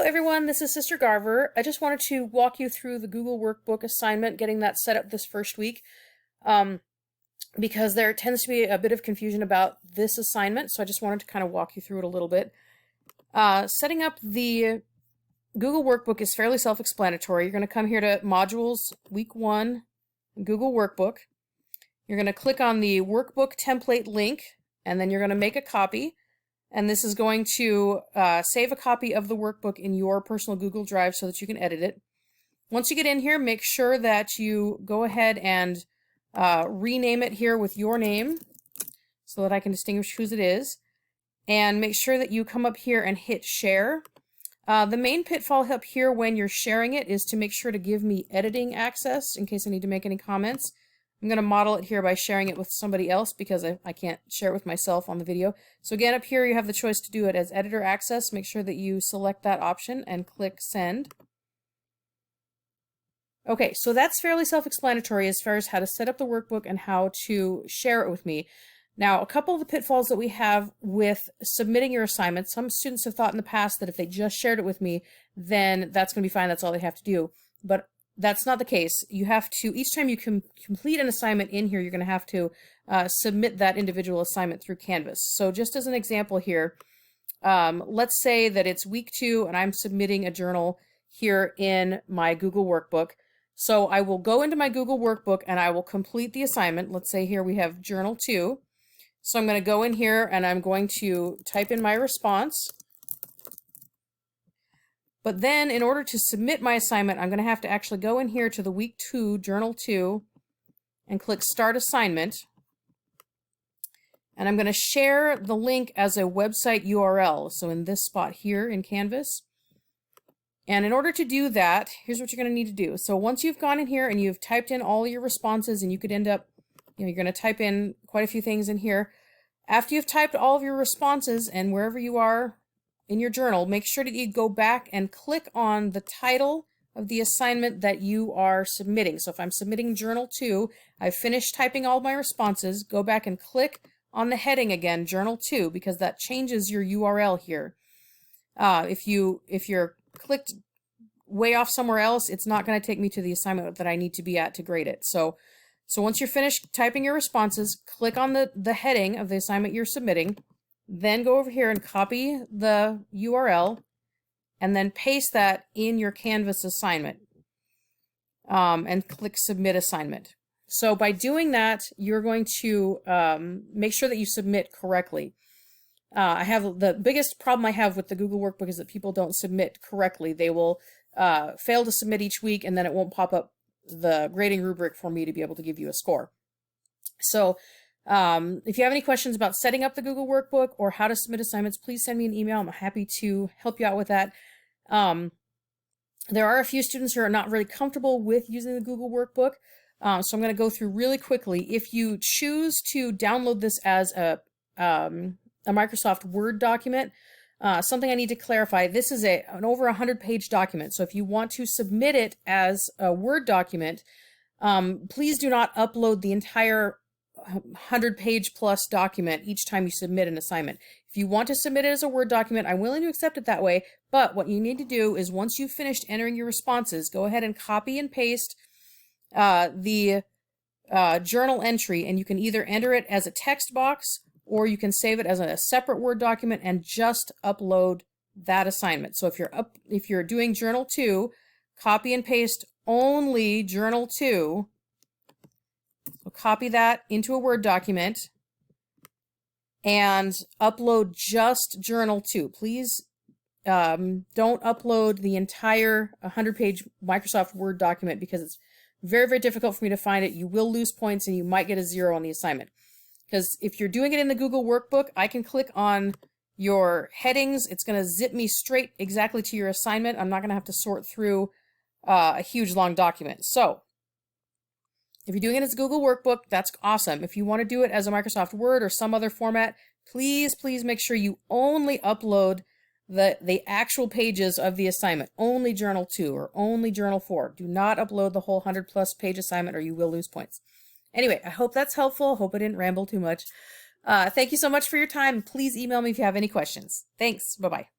everyone, this is Sister Garver. I just wanted to walk you through the Google Workbook assignment, getting that set up this first week, because there tends to be a bit of confusion about this assignment, so I just wanted to kind of walk you through it a little bit. Setting up the Google Workbook is fairly self-explanatory. You're going to come here to Modules, Week 1, Google Workbook. You're going to click on the Workbook template link, and then you're going to make a copy. And this is going to save a copy of the workbook in your personal Google Drive so that you can edit it. Once you get in here, make sure that you go ahead and rename it here with your name so that I can distinguish whose it is. And make sure that you come up here and hit share. The main pitfall up here when you're sharing it is to make sure to give me editing access in case I need to make any comments. I'm going to model it here by sharing it with somebody else because I can't share it with myself on the video. So again, up here you have the choice to do it as editor access. Make sure that you select that option and click send. Okay, so that's fairly self-explanatory as far as how to set up the workbook and how to share it with me. Now, a couple of the pitfalls that we have with submitting your assignments, some students have thought in the past that if they just shared it with me, then that's going to be fine, that's all they have to do. But that's not the case. You have to, each time you complete an assignment in here, you're going to have to submit that individual assignment through Canvas. So just as an example here, let's say that it's week 2 and I'm submitting a journal here in my Google Workbook. So I will go into my Google Workbook and I will complete the assignment. Let's say here we have Journal 2. So I'm going to go in here and I'm going to type in my response. But then in order to submit my assignment, I'm going to have to actually go in here to the week 2, Journal 2, and click Start Assignment. And I'm going to share the link as a website URL. So in this spot here in Canvas. And in order to do that, here's what you're going to need to do. So once you've gone in here and you've typed in all your responses, and you could end up, you're going to type in quite a few things in here. After you've typed all of your responses and wherever you are in your journal, make sure that you go back and click on the title of the assignment that you are submitting. So if I'm submitting Journal 2, I've finished typing all my responses, go back and click on the heading again, Journal 2, because that changes your URL here. If you're clicked way off somewhere else, it's not going to take me to the assignment that I need to be at to grade it. So once you're finished typing your responses, click on the heading of the assignment you're submitting, then go over here and copy the URL and then paste that in your Canvas assignment and click Submit Assignment. So by doing that, you're going to make sure that you submit correctly. I have the biggest problem I have with the Google Workbook is that people don't submit correctly. They will fail to submit each week and then it won't pop up the grading rubric for me to be able to give you a score. So if you have any questions about setting up the Google Workbook or how to submit assignments, please send me an email. I'm happy to help you out with that. There are a few students who are not really comfortable with using the Google Workbook, so I'm going to go through really quickly. If you choose to download this as a Microsoft Word document, something I need to clarify, this is an over 100-page document, so if you want to submit it as a Word document, please do not upload the entire 100-page plus document each time you submit an assignment. If you want to submit it as a Word document, I'm willing to accept it that way, but what you need to do is once you've finished entering your responses, go ahead and copy and paste the journal entry, and you can either enter it as a text box or you can save it as a separate Word document and just upload that assignment. So if you're doing Journal 2, copy and paste only Journal 2. So copy that into a Word document and upload just Journal 2. Please don't upload the entire 100-page Microsoft Word document because it's very, very difficult for me to find it. You will lose points and you might get a 0 on the assignment. Because if you're doing it in the Google Workbook, I can click on your headings. It's going to zip me straight exactly to your assignment. I'm not going to have to sort through a huge long document. So if you're doing it as a Google Workbook, that's awesome. If you want to do it as a Microsoft Word or some other format, please make sure you only upload the actual pages of the assignment. Only Journal 2 or only Journal 4. Do not upload the whole 100+ page assignment or you will lose points. Anyway, I hope that's helpful. Hope I didn't ramble too much. Thank you so much for your time. Please email me if you have any questions. Thanks. Bye-bye.